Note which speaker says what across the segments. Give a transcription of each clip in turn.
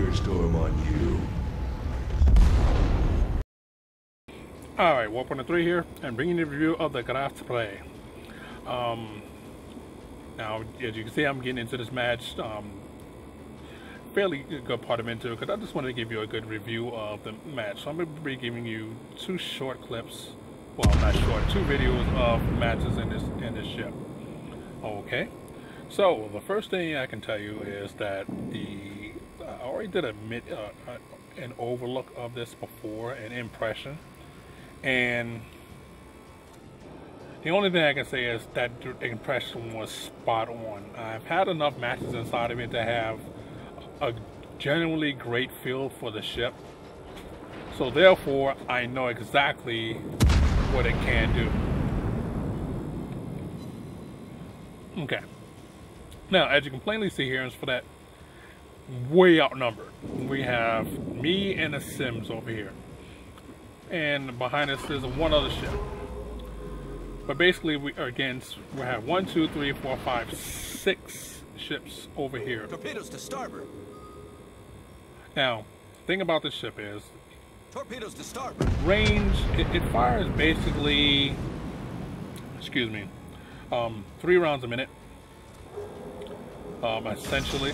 Speaker 1: thunderstorm on you.
Speaker 2: Alright, 1.3 here, and bringing you a review of the Graf Spee. Now, as you can see, I'm getting into this match fairly good part of into it, because I just wanted to give you a good review of the match. So I'm going to be giving you two short clips, well, not short, two videos of matches in this ship. Okay, so the first thing I can tell you is that I already did an overlook of this before, an impression. And the only thing I can say is that the impression was spot on. I've had enough matches inside of it to have a genuinely great feel for the ship. So therefore, I know exactly what it can do. Okay. Now, as you can plainly see here, is for that way outnumbered. We have me and the Sims over here. And behind us is one other ship. But basically, we have 1, 2, 3, 4, 5, 6 ships over here.
Speaker 3: Torpedoes to starboard.
Speaker 2: Now, the thing about this ship is,
Speaker 3: torpedoes to starboard.
Speaker 2: Range. It fires basically, 3 rounds a minute. Essentially.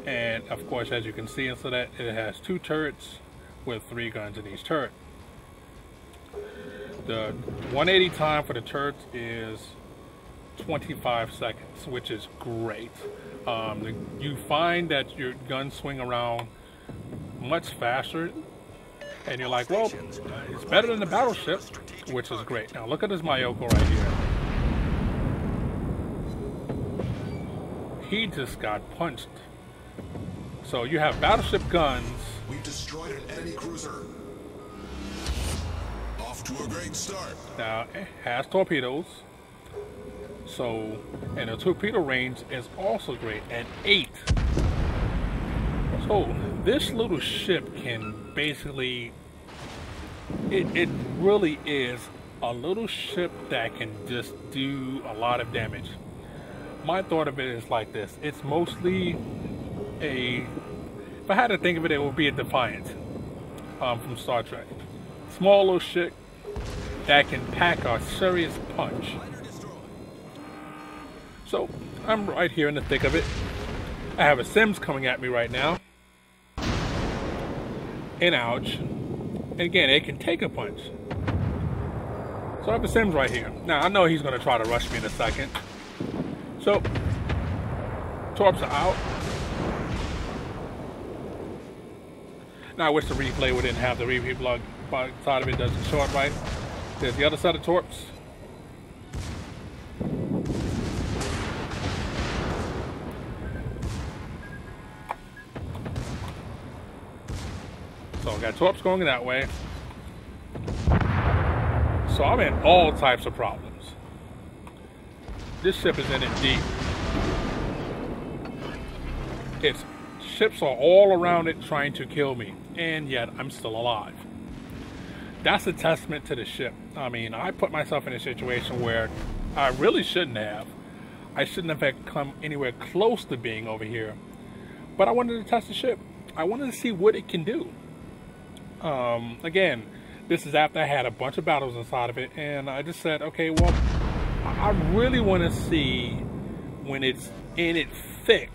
Speaker 2: And of course, as you can see into that, it has 2 turrets with 3 guns in each turret. The 180 time for the turrets is 25 seconds, which is great. You find that your guns swing around much faster, and you're like, well, it's better than the battleship, which is great. Now look at this Mayoko right here. He just got punched. So you have battleship guns.
Speaker 4: We've destroyed an enemy cruiser. Off to a great start.
Speaker 2: Now it has torpedoes. So, and the torpedo range is also great at 8. So this little ship can basically, it really is a little ship that can just do a lot of damage. My thought of it is like this. It's mostly if I had to think of it, it would be a Defiant from Star Trek. Small little ship that can pack a serious punch. So I'm right here in the thick of it. I have a Sims coming at me right now. And ouch. And again, it can take a punch. So I have a Sims right here. Now I know he's going to try to rush me in a second. So torps are out. Now I wish the replay didn't have the replay block side of it, doesn't show it right. There's the other set of torps. So I got torps going that way. So I'm in all types of problems. This ship is in it deep. Its ships are all around it trying to kill me, and yet I'm still alive. That's a testament to the ship. I mean, I put myself in a situation where I really shouldn't have. I shouldn't have come anywhere close to being over here. But I wanted to test the ship. I wanted to see what it can do. Again, this is after I had a bunch of battles inside of it, and I just said, okay, well, I really want to see when it's in it thick,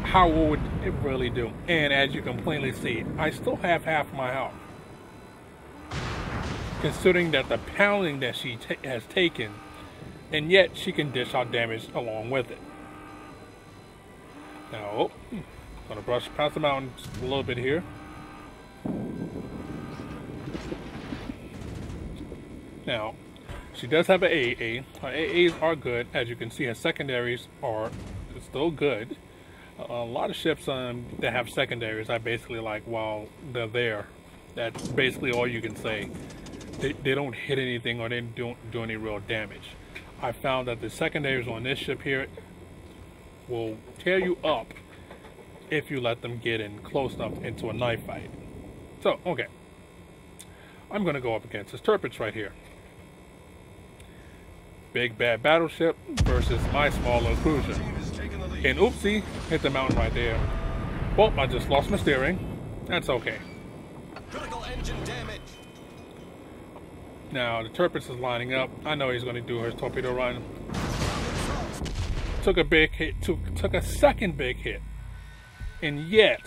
Speaker 2: how would it really do? And as you can plainly see, I still have half my health. Considering that the pounding that she has taken, and yet she can dish out damage along with it. Now, I'm gonna brush past the mountain just a little bit here. Now, she does have an AA. Her AAs are good. As you can see, her secondaries are still good. A lot of ships that have secondaries, I basically like, while they're there, that's basically all you can say. They don't hit anything, or they don't do any real damage. I found that the secondaries on this ship here will tear you up if you let them get in close enough into a knife fight. So, okay. I'm going to go up against this turrets right here. big bad battleship versus my smaller cruiser. And oopsie, hit the mountain right there. Well, I just lost my steering. That's okay.
Speaker 3: Critical engine damage.
Speaker 2: Now the Tirpitz is lining up. I know he's going to do his torpedo run. Took a big hit. Took a second big hit. And yet,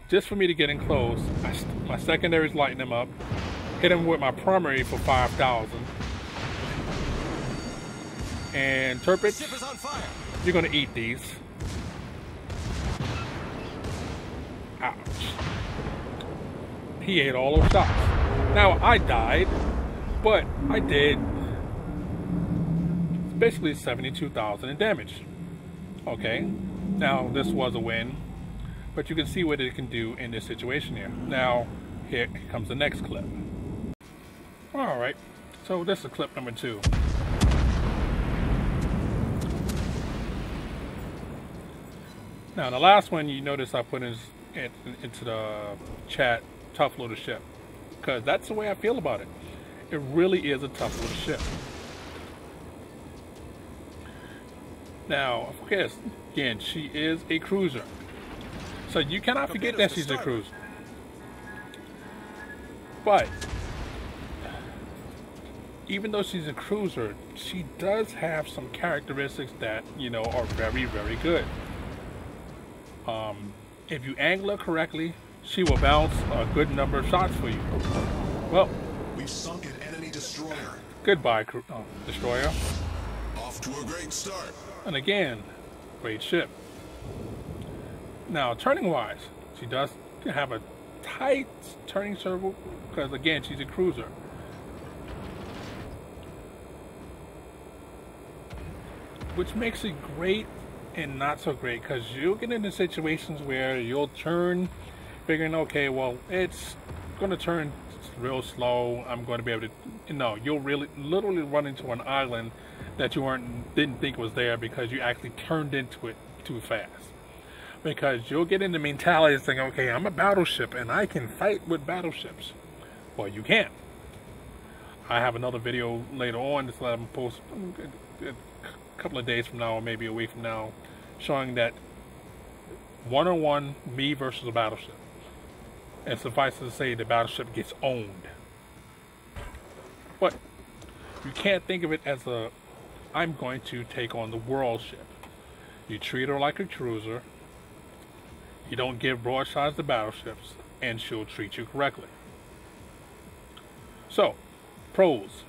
Speaker 2: just for me to get in close, my secondaries lighten him up. Hit him with my primary for 5,000. And Tirpitz,
Speaker 3: Ship is on fire.
Speaker 2: you're going to eat these. Ouch. He ate all those shots. Now, I died, but I did basically 72,000 in damage. Okay, now this was a win, but you can see what it can do in this situation here. Now, here comes the next clip. Alright, so this is clip number 2. Now, the last one you notice I put into the chat, tough little ship. Because that's the way I feel about it. It really is a tough little ship. Now, of course, again, she is a cruiser. So you cannot forget that she's a cruiser. But, even though she's a cruiser, she does have some characteristics that, you know, are very, very good. If you angle her correctly, she will bounce a good number of shots for you. Well,
Speaker 4: We've sunk an enemy destroyer.
Speaker 2: goodbye, destroyer.
Speaker 4: Off to a great start.
Speaker 2: And again, great ship. Now, turning wise, she does have a tight turning circle because, again, she's a cruiser. Which makes it great and not so great because you'll get into situations where you'll turn figuring, okay, well, it's going to turn real slow. I'm going to be able to, no, you'll literally run into an island that you didn't think was there because you actually turned into it too fast. Because you'll get into mentality of saying, okay, I'm a battleship and I can fight with battleships. Well, you can't. I have another video later on just let them post a couple of days from now or maybe a week from now showing that one-on-one me versus a battleship. And suffice to say the battleship gets owned. But you can't think of it as a I'm going to take on the world ship. You treat her like a cruiser. You don't give broadsides to battleships, and she'll treat you correctly. So, pros.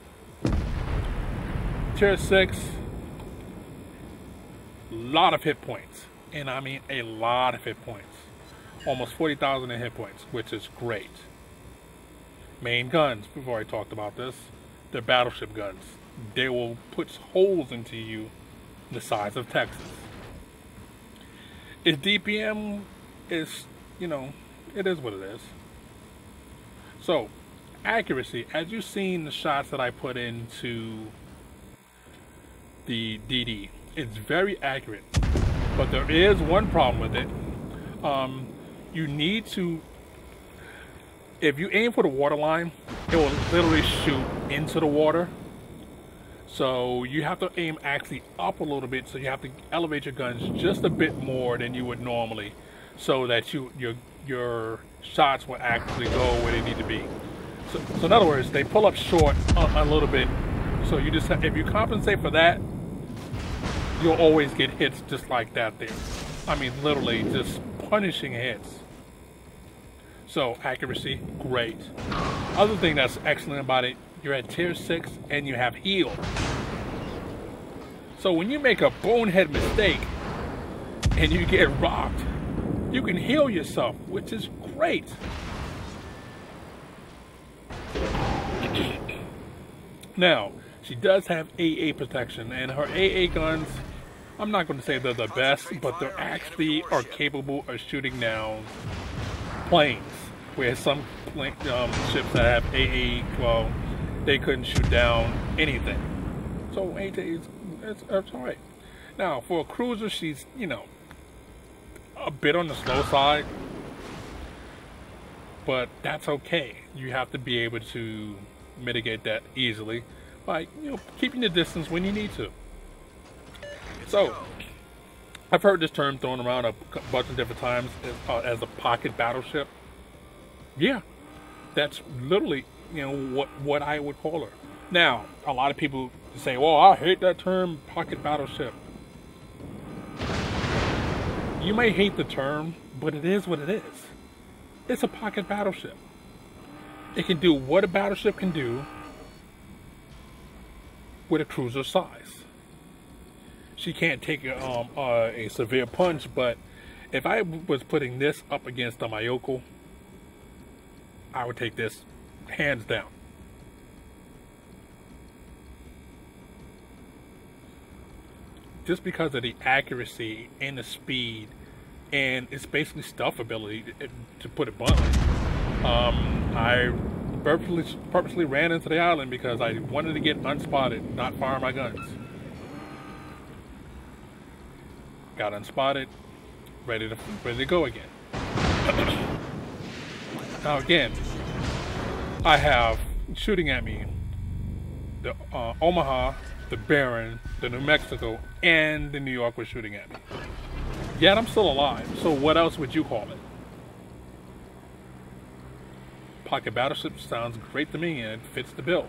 Speaker 2: Tier 6, lot of hit points. And I mean a lot of hit points. Almost 40,000 in hit points, which is great. Main guns, before I talked about this, they're battleship guns. They will put holes into you the size of Texas. Its DPM is, you know, it is what it is. So, accuracy, as you've seen the shots that I put into the DD, it's very accurate. But there is one problem with it. You need to, if you aim for the water line, it will literally shoot into the water. So you have to aim actually up a little bit, so you have to elevate your guns just a bit more than you would normally, so that your shots will actually go where they need to be. So in other words, they pull up short a little bit. So you just have, if you compensate for that, you'll always get hits just like that there. I mean, literally just punishing hits. So accuracy, great. Other thing that's excellent about it, you're at tier 6 and you have heal. So when you make a bonehead mistake and you get rocked, you can heal yourself, which is great. Now, she does have AA protection, and her AA guns, I'm not going to say they're the best, but they actually are capable of shooting down planes. Where some ships that have AA, well, they couldn't shoot down anything. So AA is alright. Now, for a cruiser, she's, you know, a bit on the slow side, but that's okay. You have to be able to mitigate that easily. like, you know, keeping your distance when you need to. So, I've heard this term thrown around a bunch of different times as a pocket battleship. Yeah, that's literally, you know, what I would call her. Now, a lot of people say, well, I hate that term, pocket battleship. You may hate the term, but it is what it is. It's a pocket battleship. It can do what a battleship can do with a cruiser size. She can't take a severe punch, but if I was putting this up against a Mayoko, I would take this hands down. Just because of the accuracy and the speed and it's basically stealth ability, to put it bluntly. I purposely ran into the island because I wanted to get unspotted, not fire my guns. Got unspotted, ready to go again. Now again, I have shooting at me the Omaha, the Baron, the New Mexico, and the New York was shooting at me. Yet I'm still alive, so what else would you call it? Pocket battleship sounds great to me and it fits the bill.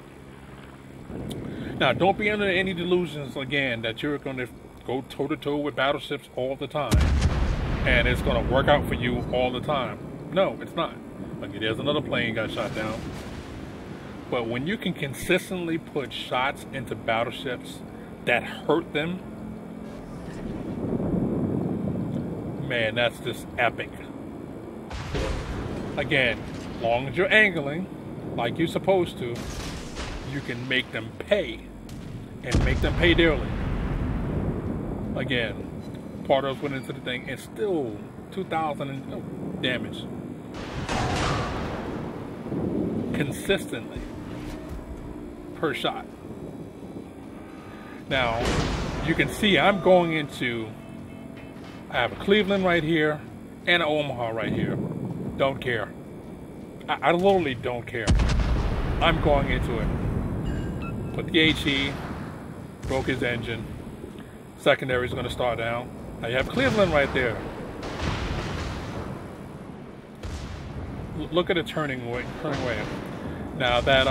Speaker 2: Now, don't be under any delusions again that you're going to go toe-to-toe with battleships all the time and it's going to work out for you all the time. No, it's not. Like, there's another plane got shot down. But when you can consistently put shots into battleships that hurt them, man, that's just epic. Again, as long as you're angling like you're supposed to, you can make them pay, and make them pay dearly. Again, Pardos went into the thing and still 2,000 damage. Consistently. Per shot. Now, you can see I'm going into, I have a Cleveland right here and an Omaha right here. Don't care. I literally don't care. I'm going into it. Put the HE, broke his engine. Secondary is going to start down. Now you have Cleveland right there. Look at it turning away. Now that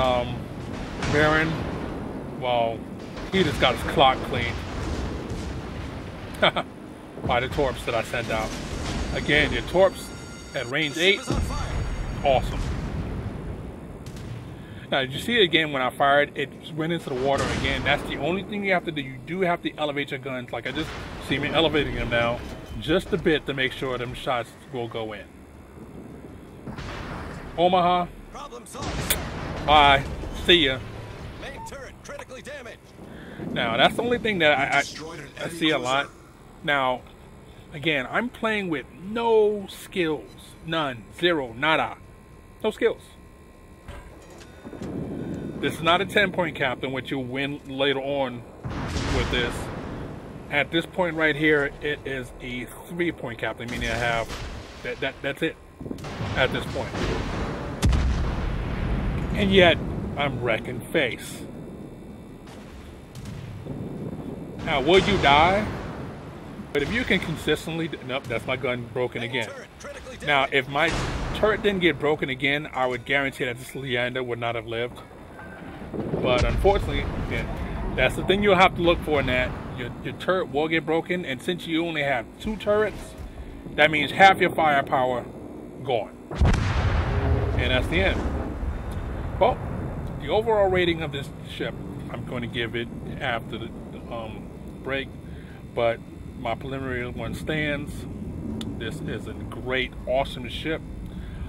Speaker 2: Baron, well, he just got his clock cleaned by the torps that I sent out. Again, your torps at range 8, awesome. Now, did you see it again when I fired? It went into the water again. That's the only thing you have to do. You do have to elevate your guns. Like I just see me elevating them now, just a bit to make sure them shots will go in. Omaha.
Speaker 3: Problem solved.
Speaker 2: Bye. See ya.
Speaker 3: Main turret critically damaged.
Speaker 2: Now, that's the only thing that I see a lot. Now, again, I'm playing with no skills. None. Zero. Nada. No skills. This is not a 10-point cap in which you'll win later on with this. At this point right here, it is a 3-point cap. Meaning I have that's it at this point. And yet, I'm wrecking face. Now, will you die? But if you can consistently... Nope, that's my gun broken again. Now, if my turret didn't get broken again, I would guarantee that this Leander would not have lived. But unfortunately, that's the thing you'll have to look for in that. Your turret will get broken, and since you only have 2 turrets, that means half your firepower gone. And that's the end. Well, the overall rating of this ship, I'm going to give it after the break, but my preliminary one stands. This is a great, awesome ship.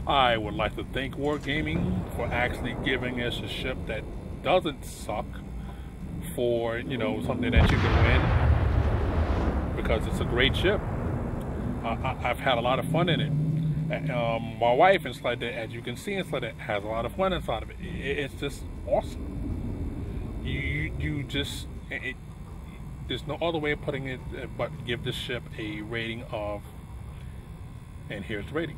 Speaker 2: I would like to thank Wargaming for actually giving us a ship that doesn't suck, for, you know, something that you can win, because it's a great ship. I've had a lot of fun in it. My wife and like that, as you can see, it's like that, has a lot of fun inside of it. It's just awesome. You just there's no other way of putting it but give this ship a rating of, and here's the rating.